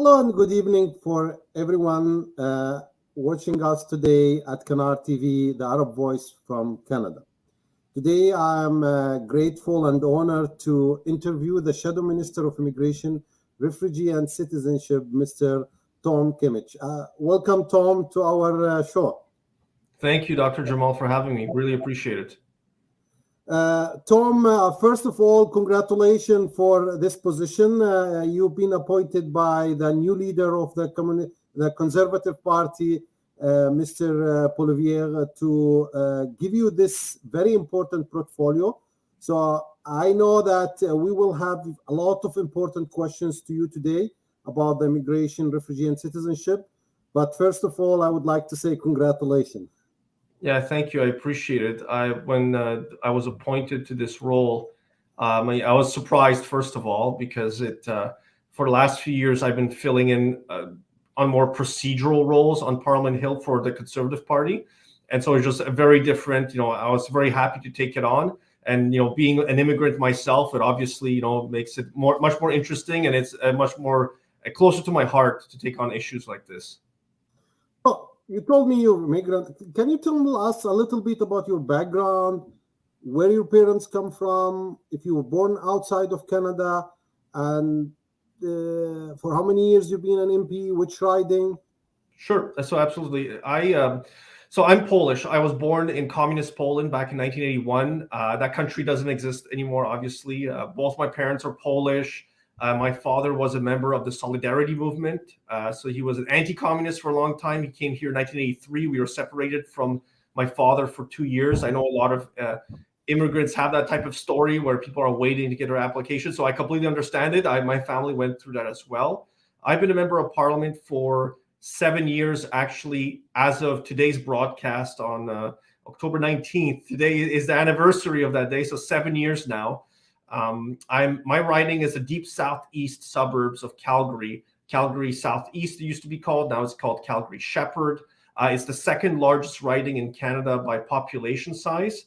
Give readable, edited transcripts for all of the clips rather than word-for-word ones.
Hello and good evening for everyone watching us today at Kmiec TV, the Arab voice from Canada. Today I'm grateful and honored to interview the Shadow Minister of Immigration, Refugee and Citizenship, Mr. Tom Kmiec. Welcome, Tom, to our show. Thank you, Dr. Jamal, for having me. Really appreciate it. Tom, first of all, congratulations for this position. You've been appointed by the new leader of the Conservative Party, Mr. Polivier, to give you this very important portfolio. So I know that we will have a lot of important questions to you today about the immigration, refugee, and citizenship. But first of all, I would like to say congratulations. Yeah, thank you. I appreciate it. When I was appointed to this role, I was surprised, first of all, because for the last few years, I've been filling in on more procedural roles on Parliament Hill for the Conservative Party. And so it's just a very different, I was very happy to take it on. And, being an immigrant myself, it obviously, makes it much more interesting, and it's much more closer to my heart to take on issues like this. You told me you're immigrant. Can you tell us a little bit about your background, where your parents come from, if you were born outside of Canada, and for how many years you've been an MP, which riding? Sure. So absolutely. So I'm Polish. I was born in communist Poland back in 1981. That country doesn't exist anymore, obviously. Both my parents are Polish. My father was a member of the Solidarity movement. So he was an anti-communist for a long time. He came here in 1983. We were separated from my father for 2 years. I know a lot of immigrants have that type of story where people are waiting to get their application. So I completely understand it. My family went through that as well. I've been a member of parliament for 7 years, actually, as of today's broadcast on October 19th. Today is the anniversary of that day, so 7 years now. My riding is the deep southeast suburbs of Calgary. Calgary Southeast it used to be called. Now it's called Calgary Shepherd. It's the second largest riding in Canada by population size.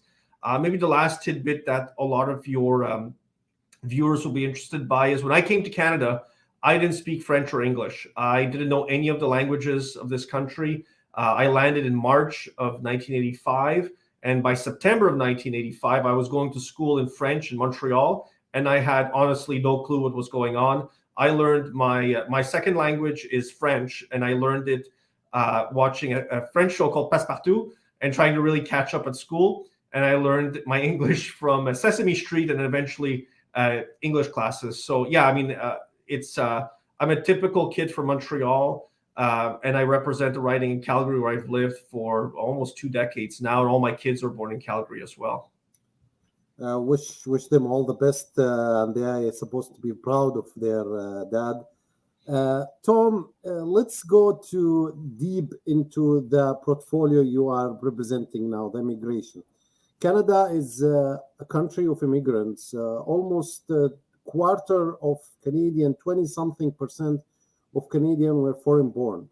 Maybe the last tidbit that a lot of your viewers will be interested by is when I came to Canada, I didn't speak French or English. I didn't know any of the languages of this country. I landed in March of 1985. And by September of 1985, I was going to school in French in Montreal, and I had honestly no clue what was going on. I learned my second language is French, and I learned it watching a French show called Passepartout and trying to really catch up at school. And I learned my English from Sesame Street and eventually English classes. So yeah, I mean, I'm a typical kid from Montreal. And I represent the riding in Calgary, where I've lived for almost 2 decades now, and all my kids are born in Calgary as well. Wish them all the best, and they are supposed to be proud of their dad. Tom, let's go deep into the portfolio you are representing now, the immigration. Canada is a country of immigrants. Almost a quarter of Canadian, 20-something% of Canadians were foreign born.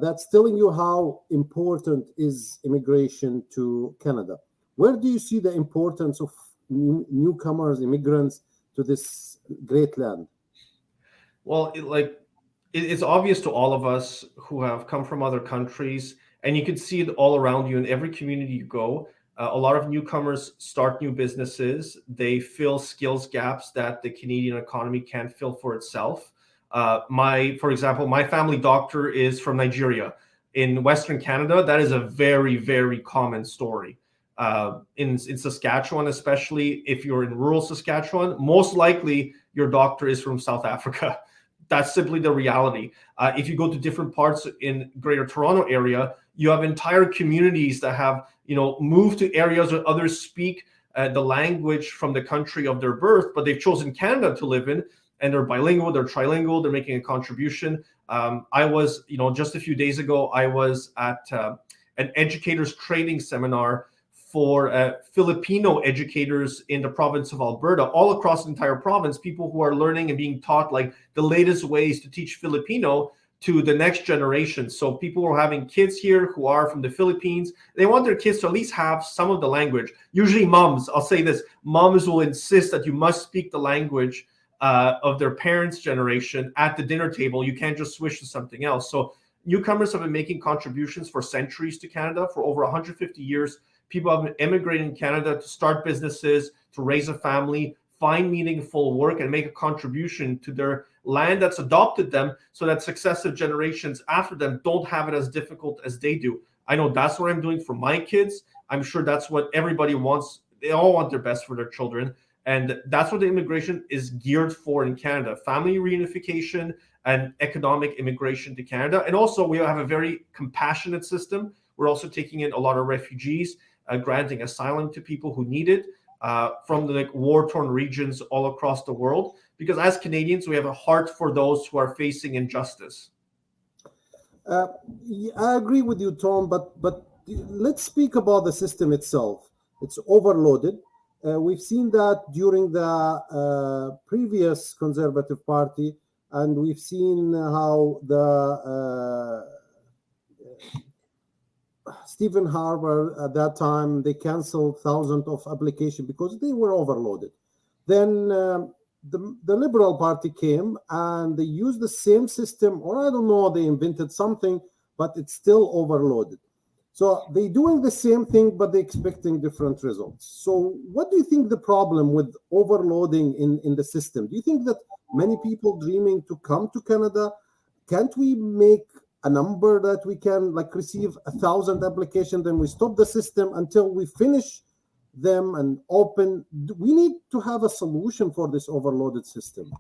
That's telling you how important is immigration to Canada. Where do you see the importance of newcomers, immigrants to this great land? Well, it's obvious to all of us who have come from other countries, and you can see it all around you in every community you go. A lot of newcomers start new businesses. They fill skills gaps that the Canadian economy can't fill for itself. For example, my family doctor is from Nigeria. In Western Canada, that is a very, very common story. In Saskatchewan, especially if you're in rural Saskatchewan, most likely your doctor is from South Africa. That's simply the reality. If you go to different parts in Greater Toronto area, you have entire communities that have, moved to areas where others speak the language from the country of their birth, but they've chosen Canada to live in. And they're bilingual, they're trilingual, they're making a contribution. I was, just a few days ago, I was at an educators training seminar for Filipino educators in the province of Alberta, all across the entire province, people who are learning and being taught like the latest ways to teach Filipino to the next generation. So people who are having kids here who are from the Philippines, they want their kids to at least have some of the language. Usually moms, I'll say this, moms will insist that you must speak the language of their parents' generation at the dinner table. You can't just switch to something else. So newcomers have been making contributions for centuries to Canada. For over 150 years, people have been immigrating in Canada to start businesses, to raise a family, find meaningful work, and make a contribution to their land that's adopted them, so that successive generations after them don't have it as difficult as they do. I know that's what I'm doing for my kids. I'm sure that's what everybody wants. They all want their best for their children. And that's what the immigration is geared for in Canada: family reunification and economic immigration to Canada. And also, we have a very compassionate system. We're also taking in a lot of refugees, granting asylum to people who need it, from the war-torn regions all across the world. Because as Canadians, we have a heart for those who are facing injustice. I agree with you, Tom, but let's speak about the system itself. It's overloaded. We've seen that during the previous Conservative Party, and we've seen how the Stephen Harper at that time, they canceled thousands of applications because they were overloaded. Then the Liberal Party came and they used the same system, or I don't know, they invented something, but it's still overloaded. So they're doing the same thing, but they're expecting different results. So what do you think the problem with overloading in the system? Do you think that many people dreaming to come to Canada, can't we make a number that we can receive 1,000 applications, then we stop the system until we finish them and open? We need to have a solution for this overloaded system.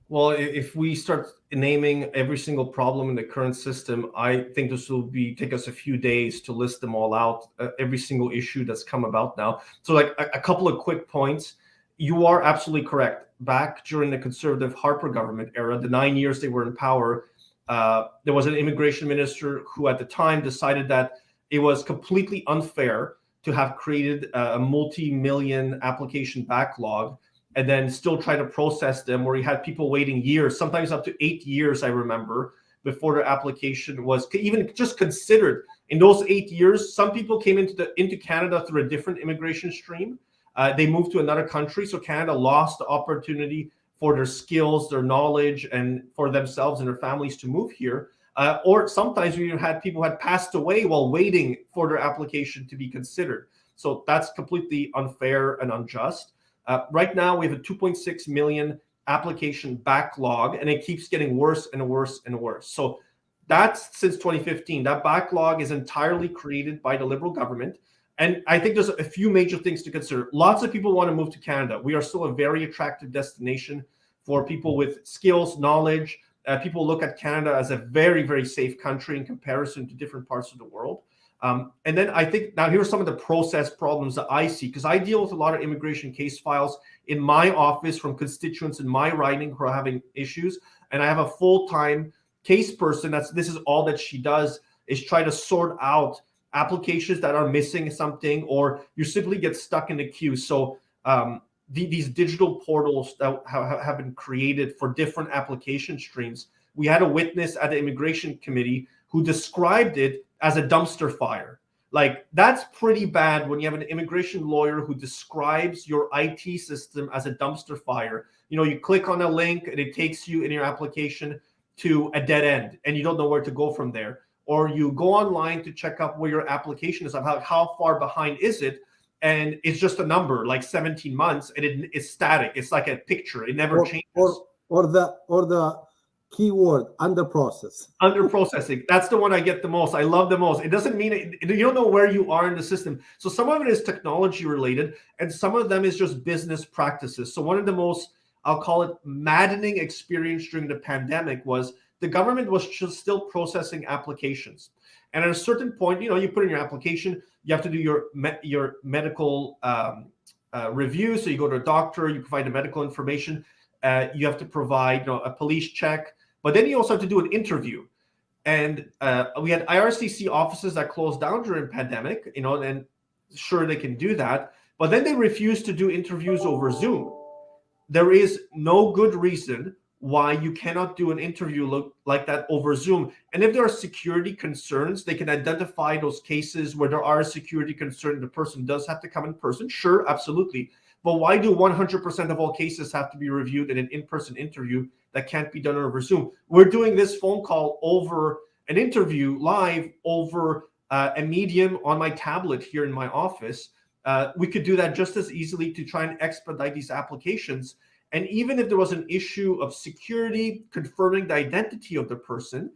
Well, if we start naming every single problem in the current system, I think this will take us a few days to list them all out, every single issue that's come about now. So a couple of quick points. You are absolutely correct. Back during the Conservative Harper government era, the 9 years they were in power, there was an immigration minister who at the time decided that it was completely unfair to have created a multi-million application backlog and then still try to process them, where he had people waiting years, sometimes up to 8 years, I remember, before their application was even just considered. In those 8 years, some people came into Canada through a different immigration stream. They moved to another country, so Canada lost the opportunity for their skills, their knowledge, and for themselves and their families to move here. Or sometimes we had people who had passed away while waiting for their application to be considered. So that's completely unfair and unjust. Right now, we have a 2.6 million application backlog, and it keeps getting worse and worse and worse. So that's since 2015. That backlog is entirely created by the Liberal government. And I think there's a few major things to consider. Lots of people want to move to Canada. We are still a very attractive destination for people with skills, knowledge. People look at Canada as a very, very safe country in comparison to different parts of the world. And then I think now here are some of the process problems that I see, because I deal with a lot of immigration case files in my office from constituents in my riding who are having issues. And I have a full-time case person. This is all that she does, is try to sort out applications that are missing something, or you simply get stuck in the queue. So these digital portals that have been created for different application streams. We had a witness at the immigration committee who described it as a dumpster fire. That's pretty bad when you have an immigration lawyer who describes your IT system as a dumpster fire. You click on a link and it takes you in your application to a dead end and you don't know where to go from there. Or you go online to check out where your application is, how far behind is it, and it's just a number, 17 months, and it's static. It's like a picture. It never changes. Or the keyword under process. Under processing. That's the one I get the most. I love the most. It doesn't mean you don't know where you are in the system. So some of it is technology related, and some of them is just business practices. So one of the most, I'll call it, maddening experience during the pandemic was the government was just still processing applications. And at a certain point, you put in your application, you have to do your medical review. So you go to a doctor, you provide the medical information. You have to provide a police check, but then you also have to do an interview. And we had IRCC offices that closed down during pandemic, and sure, they can do that, but then they refused to do interviews over Zoom. There is no good reason why you cannot do an interview like that over Zoom. And if there are security concerns, they can identify those cases where there are a security concern. The person does have to come in person. Sure, absolutely. But why do 100% of all cases have to be reviewed in an in-person interview that can't be done over Zoom? We're doing this phone call over an interview live over a medium on my tablet here in my office. We could do that just as easily to try and expedite these applications. And even if there was an issue of security confirming the identity of the person,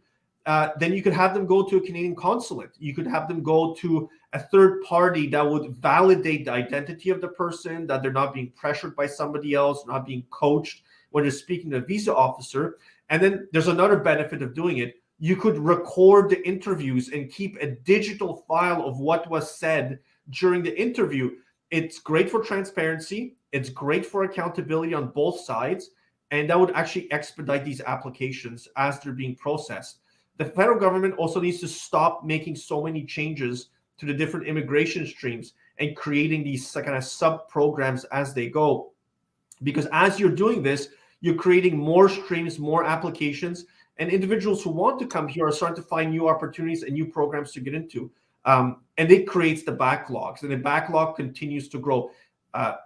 then you could have them go to a Canadian consulate. You could have them go to a third party that would validate the identity of the person, that they're not being pressured by somebody else, not being coached when they're speaking to a visa officer. And then there's another benefit of doing it. You could record the interviews and keep a digital file of what was said during the interview. It's great for transparency. It's great for accountability on both sides. And that would actually expedite these applications as they're being processed. The federal government also needs to stop making so many changes to the different immigration streams and creating these kind of sub-programs as they go. Because as you're doing this, you're creating more streams, more applications, and individuals who want to come here are starting to find new opportunities and new programs to get into. And it creates the backlogs, and the backlog continues to grow.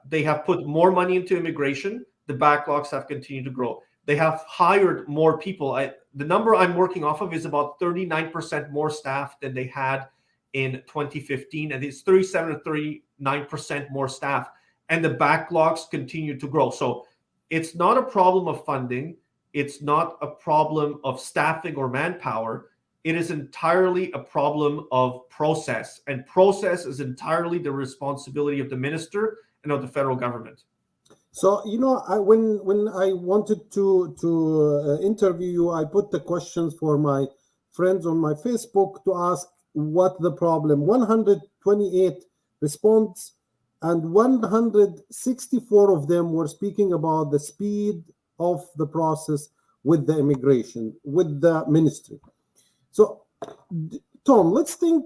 They have put more money into immigration. The backlogs have continued to grow. They have hired more people. The number I'm working off of is about 39% more staff than they had in 2015, and it's 37 to 39% more staff. And the backlogs continue to grow. So it's not a problem of funding. It's not a problem of staffing or manpower. It is entirely a problem of process. And process is entirely the responsibility of the minister and of the federal government. So, when I wanted to interview you, I put the questions for my friends on my Facebook to ask what the problem. 128 response, and 164 of them were speaking about the speed of the process with the immigration, with the ministry. So, Tom, let's think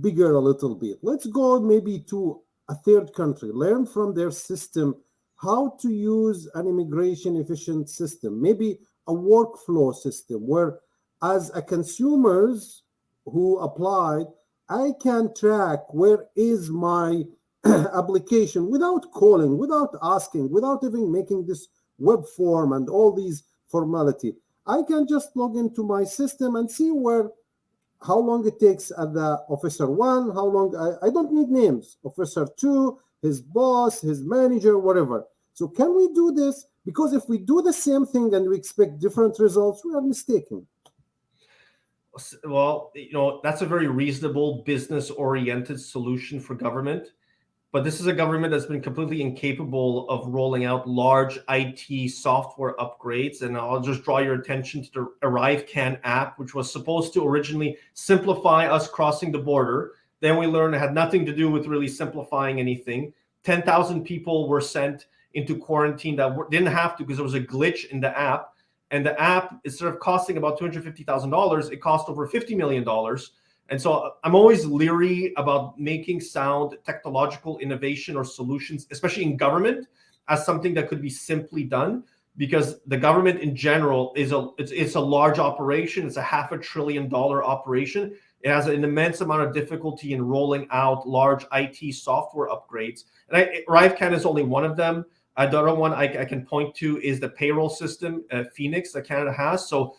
bigger a little bit. Let's go maybe to a third country, learn from their system how to use an immigration efficient system, maybe a workflow system where, as a consumers who applied, I can track where is my application without calling, without asking, without even making this web form and all these formality. I can just log into my system and see how long it takes at the officer one, how long, I don't need names, officer two, his boss, his manager, whatever. So can we do this? Because if we do the same thing and we expect different results, we are mistaken. Well, that's a very reasonable business-oriented solution for government. But this is a government that's been completely incapable of rolling out large IT software upgrades. And I'll just draw your attention to the ArriveCan app, which was supposed to originally simplify us crossing the border. Then we learned it had nothing to do with really simplifying anything. 10,000 people were sent into quarantine that didn't have to because there was a glitch in the app. And the app, instead of costing about $250,000, it cost over $50 million. And so I'm always leery about making sound technological innovation or solutions, especially in government, as something that could be simply done, because the government in general it's a large operation. It's a $500 billion operation. It has an immense amount of difficulty in rolling out large IT software upgrades. And ArriveCan is only one of them. The other one I can point to is the payroll system, Kmiec, that Canada has. So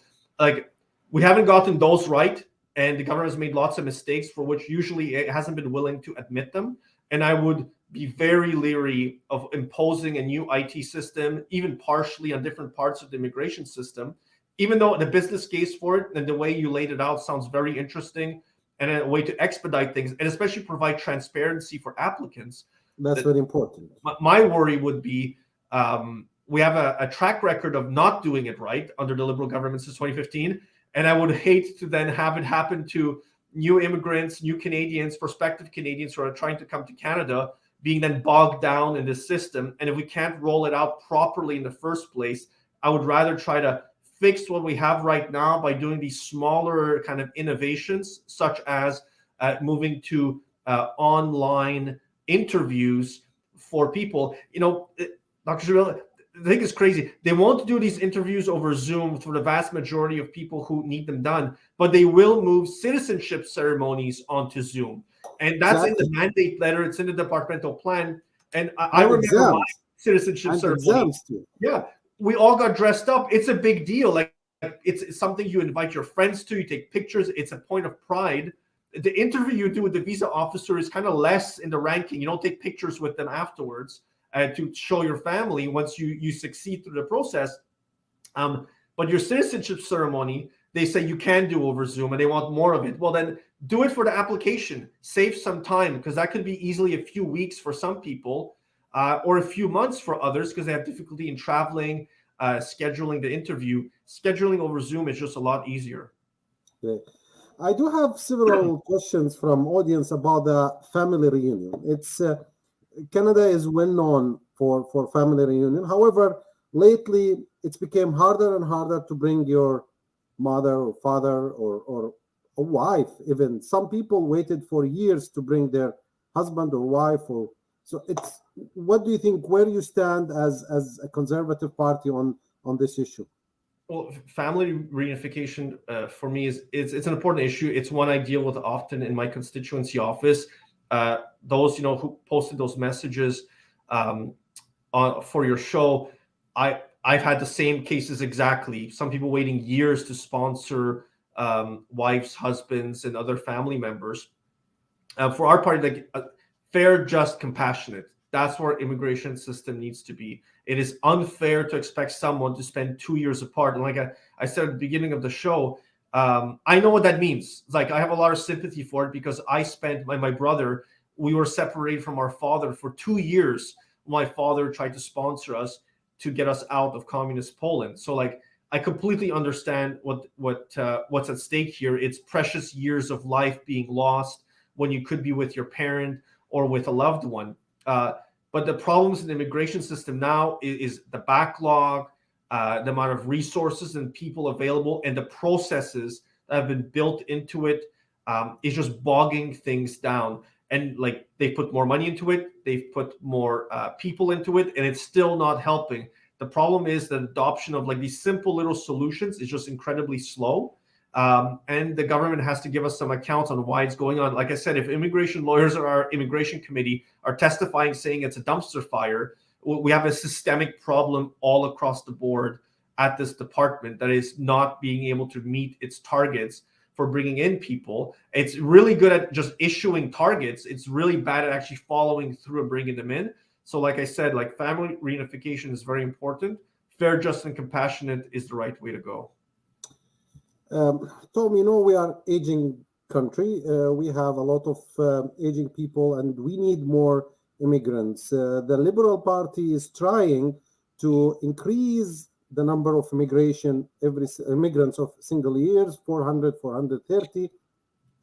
we haven't gotten those right. And the government has made lots of mistakes for which usually it hasn't been willing to admit them. And I would be very leery of imposing a new IT system, even partially on different parts of the immigration system, even though the business case for it and the way you laid it out sounds very interesting and a way to expedite things and especially provide transparency for applicants. That's very important. My worry would be we have a track record of not doing it right under the Liberal government since 2015. And I would hate to then have it happen to new immigrants, new Canadians, prospective Canadians who are trying to come to Canada, being then bogged down in this system. And if we can't roll it out properly in the first place, I would rather try to fix what we have right now by doing these smaller kind of innovations, such as moving to online interviews for people. Dr. Jabril, the thing is crazy. They won't do these interviews over Zoom for the vast majority of people who need them done, but they will move citizenship ceremonies onto Zoom. And that's in the Exactly. mandate letter. It's in the departmental plan. And I And remember my exams. citizenship And ceremony. exams too. Yeah, we all got dressed up. It's a big deal. Like it's something you invite your friends to. You take pictures. It's a point of pride. The interview you do with the visa officer is kind of less in the ranking. You don't take pictures with them afterwards to show your family once you succeed through the process. But your citizenship ceremony, they say you can do over Zoom, and they want more of it. Well, then do it for the application. Save some time, because that could be easily a few weeks for some people, or a few months for others, because they have difficulty in traveling, scheduling the interview. Scheduling over Zoom is just a lot easier. Okay. I do have several questions from audience about the family reunion. It's Canada is well known for family reunion. However, lately it's become harder and harder to bring your mother or father or a wife. Even some people waited for years to bring their husband or wife. Or so it's. What do you think? Where you stand as a conservative party on this issue? Well, family reunification for me it's an important issue. It's one I deal with often in my constituency office. Those who posted those messages for your show, I've had the same cases exactly. Some people waiting years to sponsor wives, husbands, and other family members. For our party, like fair, just, compassionate. That's where immigration system needs to be. It is unfair to expect someone to spend 2 years apart. And like I said at the beginning of the show, I know what that means. It's like I have a lot of sympathy for it, because I spent my brother, we were separated from our father for 2 years. My father tried to sponsor us to get us out of communist Poland. So like I completely understand what's at stake here. It's precious years of life being lost when you could be with your parent or with a loved one. But the problems in the immigration system now is the backlog, the amount of resources and people available, and the processes that have been built into it is just bogging things down. And like they put more money into it, they've put more people into it, and it's still not helping. The problem is that adoption of like these simple little solutions is just incredibly slow. And the government has to give us some accounts on why it's going on. Like I said, if immigration lawyers or our immigration committee are testifying saying it's a dumpster fire, we have a systemic problem all across the board at this department that is not being able to meet its targets for bringing in people. It's really good at just issuing targets. It's really bad at actually following through and bringing them in. So like I said, like family reunification is very important. Fair, just, and compassionate is the right way to go. Tom, we are aging country. We have a lot of aging people, and we need more immigrants. The Liberal Party is trying to increase the number of immigrants of single years, 400, 430.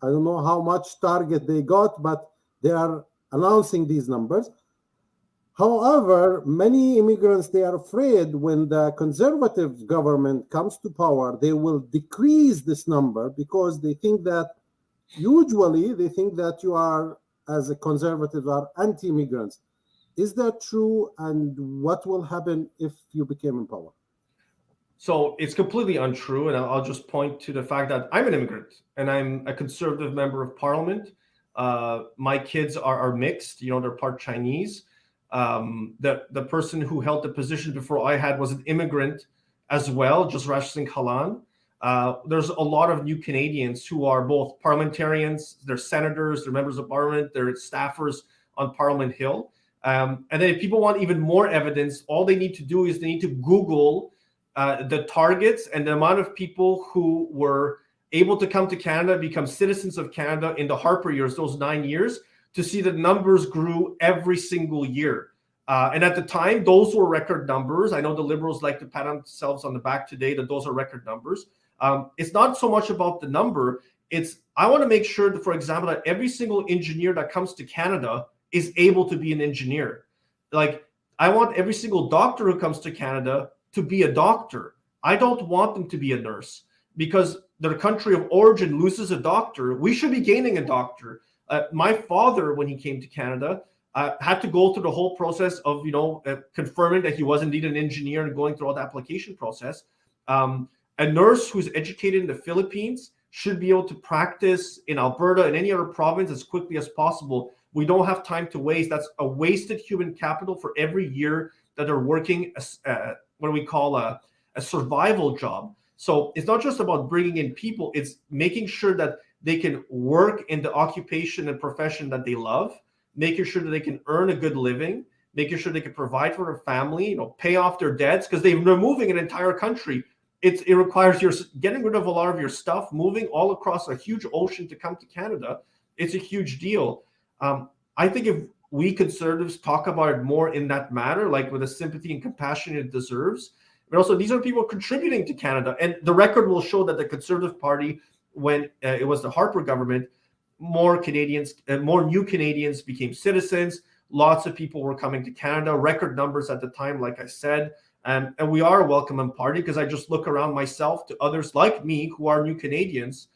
I don't know how much target they got, but they are announcing these numbers. However, many immigrants, they are afraid when the conservative government comes to power, they will decrease this number, because they think that you are, as a conservative, are anti-immigrants. Is that true? And what will happen if you became in power? So it's completely untrue. And I'll just point to the fact that I'm an immigrant and I'm a conservative member of parliament. My kids are mixed, they're part Chinese. The person who held the position before I had was an immigrant as well, just Raj Singh Khalan. There's a lot of new Canadians who are both parliamentarians, they're senators, they're members of parliament, they're staffers on Parliament Hill. And then if people want even more evidence, all they need to do is they need to Google the targets and the amount of people who were able to come to Canada, become citizens of Canada in the Harper years, those 9 years, to see that numbers grew every single year. And at the time, those were record numbers. I know the Liberals like to pat themselves on the back today that those are record numbers. It's not so much about the number. I want to make sure that, for example, that every single engineer that comes to Canada is able to be an engineer. Like, I want every single doctor who comes to Canada to be a doctor. I don't want them to be a nurse, because their country of origin loses a doctor. We should be gaining a doctor. My father, when he came to Canada, had to go through the whole process of confirming that he was indeed an engineer and going through all the application process. A nurse who's educated in the Philippines should be able to practice in Alberta and any other province as quickly as possible. We don't have time to waste. That's a wasted human capital for every year that they're working what we call a survival job. So it's not just about bringing in people, it's making sure that they can work in the occupation and profession that they love, making sure that they can earn a good living, making sure they can provide for their family, pay off their debts, because they're moving an entire country. It requires your getting rid of a lot of your stuff, moving all across a huge ocean to come to Canada. It's a huge deal. I think if we Conservatives talk about it more in that manner, like with the sympathy and compassion it deserves, but also these are people contributing to Canada. And the record will show that the Conservative Party, when it was the Harper government, more new Canadians became citizens. Lots of people were coming to Canada, record numbers at the time, like I said. And we are a welcoming party, because I just look around myself to others like me who are new Canadians.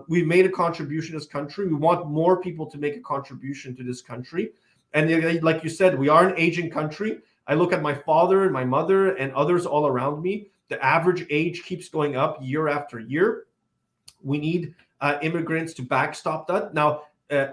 We've made a contribution to this country. We want more people to make a contribution to this country. And like you said, we are an aging country. I look at my father and my mother and others all around me. The average age keeps going up year after year. We need immigrants to backstop that. Now,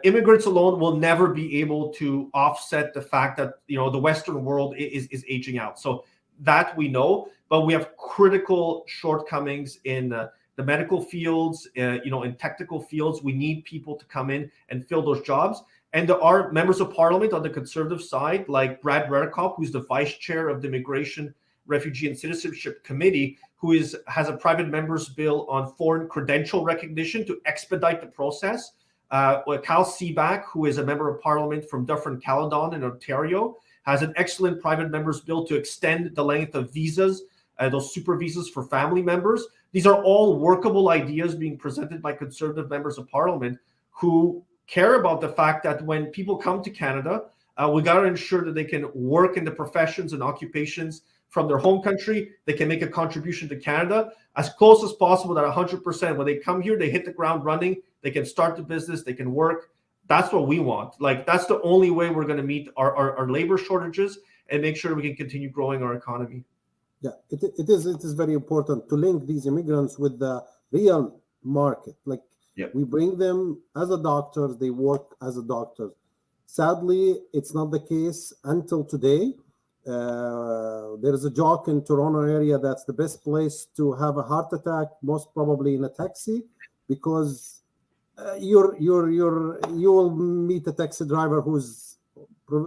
immigrants alone will never be able to offset the fact that the Western world is aging out. So that we know, but we have critical shortcomings in the medical fields, in technical fields. We need people to come in and fill those jobs. And there are members of parliament on the Conservative side, like Brad Redekop, who's the vice chair of the Immigration, Refugee and Citizenship Committee, who has a private member's bill on foreign credential recognition to expedite the process. Kyle Seaback, who is a member of parliament from Dufferin-Caledon in Ontario, has an excellent private member's bill to extend the length of visas, those super visas for family members. These are all workable ideas being presented by Conservative members of parliament who care about the fact that when people come to Canada, we got to ensure that they can work in the professions and occupations from their home country. They can make a contribution to Canada as close as possible, that 100%. When they come here, they hit the ground running. They can start the business. They can work. That's what we want. Like, that's the only way we're going to meet our labor shortages and make sure we can continue growing our economy. Yeah, it is very important to link these immigrants with the real market. Like, we bring them as a doctor, they work as a doctor. Sadly, it's not the case until today. There is a joke in Toronto area that's the best place to have a heart attack, most probably in a taxi, because you will meet a taxi driver who's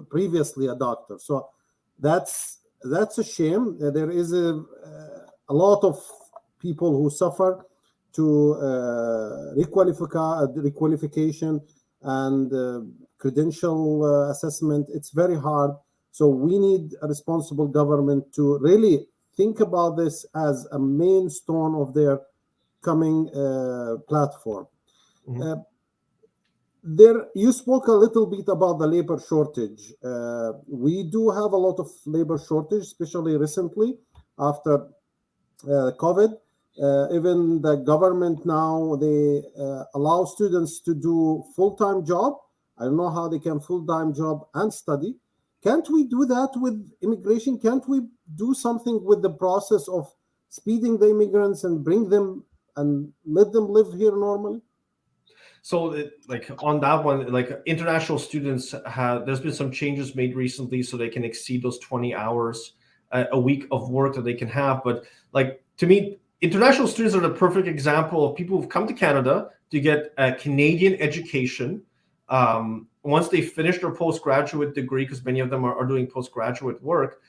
previously a doctor. So that's a shame. There is a lot of people who suffer to requalification and credential assessment. It's very hard. So we need a responsible government to really think about this as a main stone of their coming platform. Mm-hmm. You spoke a little bit about the labor shortage. We do have a lot of labor shortage, especially recently after COVID. Even the government now, they allow students to do full-time job. I don't know how they can full-time job and study. Can't we do that with immigration? Can't we do something with the process of speeding the immigrants and bring them and let them live here normally? So, on that one, international students there's been some changes made recently so they can exceed those 20 hours a week of work that they can have. But to me, international students are the perfect example of people who've come to Canada to get a Canadian education. Once they finish their postgraduate degree, because many of them are doing postgraduate work,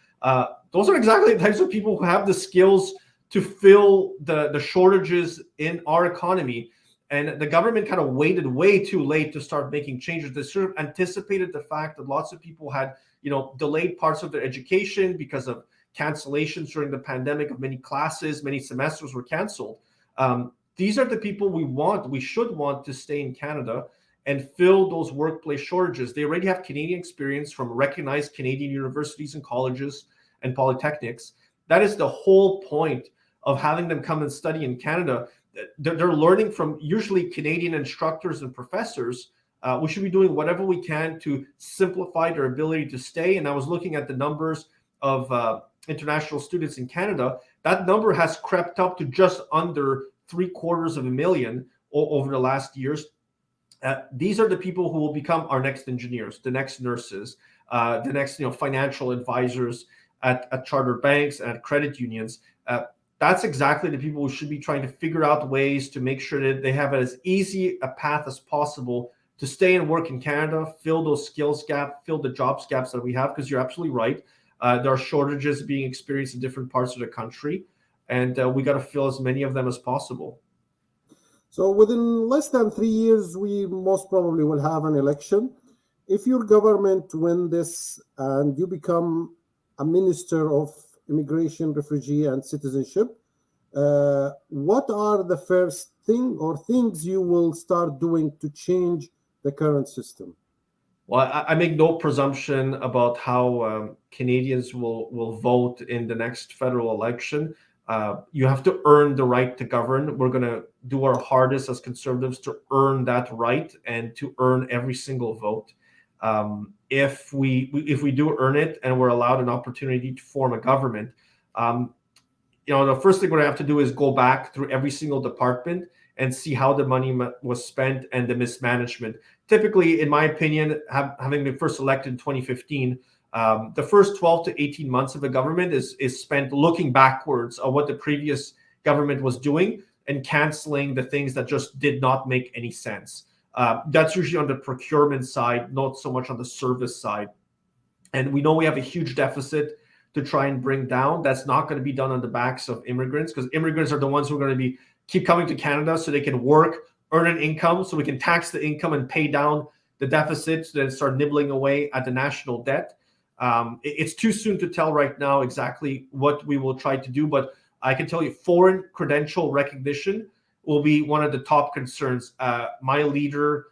those are exactly the types of people who have the skills to fill the shortages in our economy. And the government kind of waited way too late to start making changes. They sort of anticipated the fact that lots of people had, delayed parts of their education because of cancellations during the pandemic of many classes, many semesters were canceled. These are the people we should want to stay in Canada and fill those workplace shortages. They already have Canadian experience from recognized Canadian universities and colleges and polytechnics. That is the whole point of having them come and study in Canada. They're learning from usually Canadian instructors and professors We should be doing whatever we can to simplify their ability to stay. And I was looking at the numbers of international students in Canada. That number has crept up to just under 750,000 over the last years. These are the people who will become our next engineers, the next nurses, the next financial advisors at charter banks and at credit unions. That's exactly the people who should be trying to figure out ways to make sure that they have as easy a path as possible to stay and work in Canada, fill those skills gaps, fill the jobs gaps that we have, because you're absolutely right. There are shortages being experienced in different parts of the country, and we got to fill as many of them as possible. So within less than 3 years, we most probably will have an election. If your government win this and you become a minister of immigration, refugee, and citizenship, what are the first thing or things you will start doing to change the current system? Well, I make no presumption about how Canadians will vote in the next federal election. You have to earn the right to govern. We're going to do our hardest as Conservatives to earn that right and to earn every single vote. If we do earn it and we're allowed an opportunity to form a government, the first thing we're going to have to do is go back through every single department and see how the money was spent and the mismanagement. Typically, in my opinion, having been first elected in 2015, the first 12 to 18 months of a government is spent looking backwards at what the previous government was doing and canceling the things that just did not make any sense. That's usually on the procurement side, not so much on the service side. And we know we have a huge deficit to try and bring down. That's not going to be done on the backs of immigrants, because immigrants are the ones who are going to keep coming to Canada so they can work, earn an income, so we can tax the income and pay down the deficits, then start nibbling away at the national debt. It's too soon to tell right now exactly what we will try to do, but I can tell you foreign credential recognition will be one of the top concerns. My leader,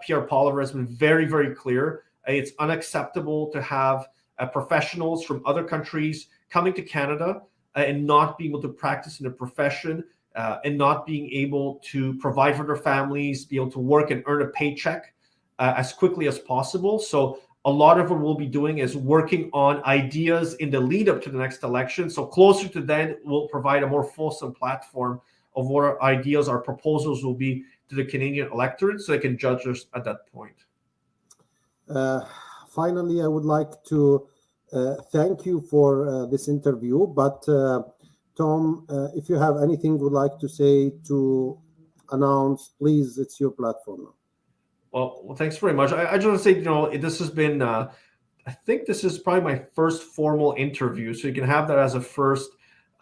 Pierre Poilievre, has been very, very clear. It's unacceptable to have professionals from other countries coming to Canada and not being able to practice in a profession and not being able to provide for their families, be able to work and earn a paycheck as quickly as possible. So a lot of what we'll be doing is working on ideas in the lead up to the next election. So closer to then, we'll provide a more fulsome platform of what our ideas, our proposals will be to the Canadian electorate, so they can judge us at that point. Finally, I would like to thank you for this interview. But Tom, if you have anything you would like to say to announce, please, it's your platform now. Well, thanks very much. I just want to say, this has been, I think this is probably my first formal interview, so you can have that as a first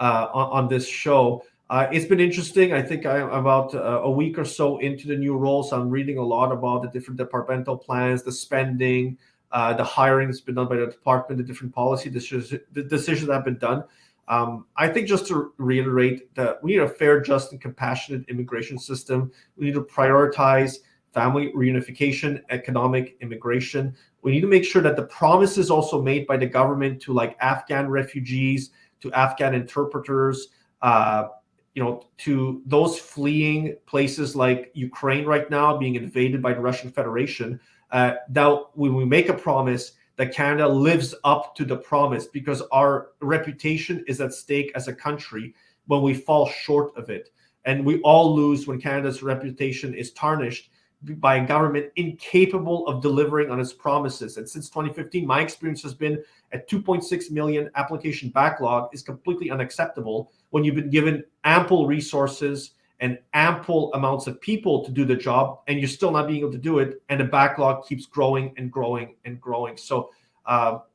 on this show. It's been interesting. I think I'm about a week or so into the new role, so I'm reading a lot about the different departmental plans, the spending, the hiring that's been done by the department, the different policy decisions that have been done. I think, just to reiterate, that we need a fair, just, and compassionate immigration system. We need to prioritize family reunification, economic immigration. We need to make sure that the promises also made by the government to Afghan refugees, to Afghan interpreters, to those fleeing places like Ukraine right now being invaded by the Russian Federation, that when we make a promise, that Canada lives up to the promise, because our reputation is at stake as a country when we fall short of it. And we all lose when Canada's reputation is tarnished by a government incapable of delivering on its promises. And since 2015, my experience has been a 2.6 million application backlog is completely unacceptable when you've been given ample resources and ample amounts of people to do the job, and you're still not being able to do it, and the backlog keeps growing and growing and growing. So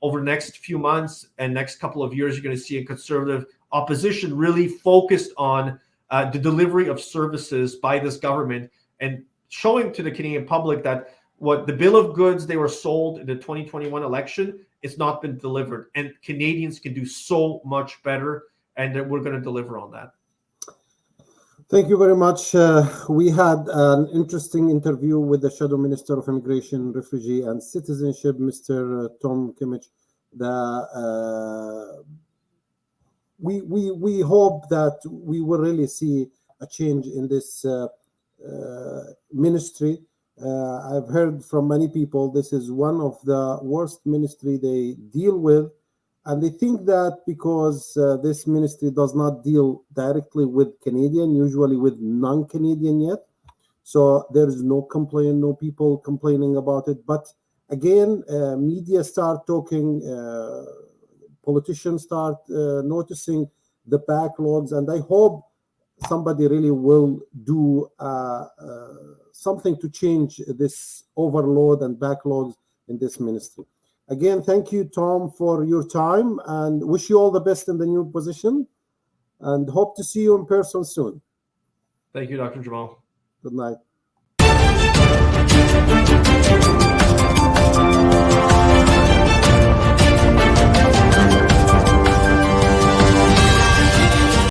over the next few months and next couple of years, you're going to see a Conservative opposition really focused on the delivery of services by this government, and showing to the Canadian public that what the bill of goods they were sold in the 2021 election, it's not been delivered, and Canadians can do so much better, and that we're going to deliver on that. Thank you very much. We had an interesting interview with the Shadow Minister of Immigration, Refugee, and Citizenship, Mr. Tom Kmiec. We hope that we will really see a change in this ministry. I've heard from many people this is one of the worst ministry they deal with, and they think that because this ministry does not deal directly with Canadian, usually with non-Canadian yet, so there is no complaint, no people complaining about it. But again, media start talking, politicians start noticing the backlogs, and I hope somebody really will do something to change this overload and backlogs in this ministry. Again, thank you, Tom, for your time, and wish you all the best in the new position, and hope to see you in person soon. Thank you, Dr. Jamal. Good night.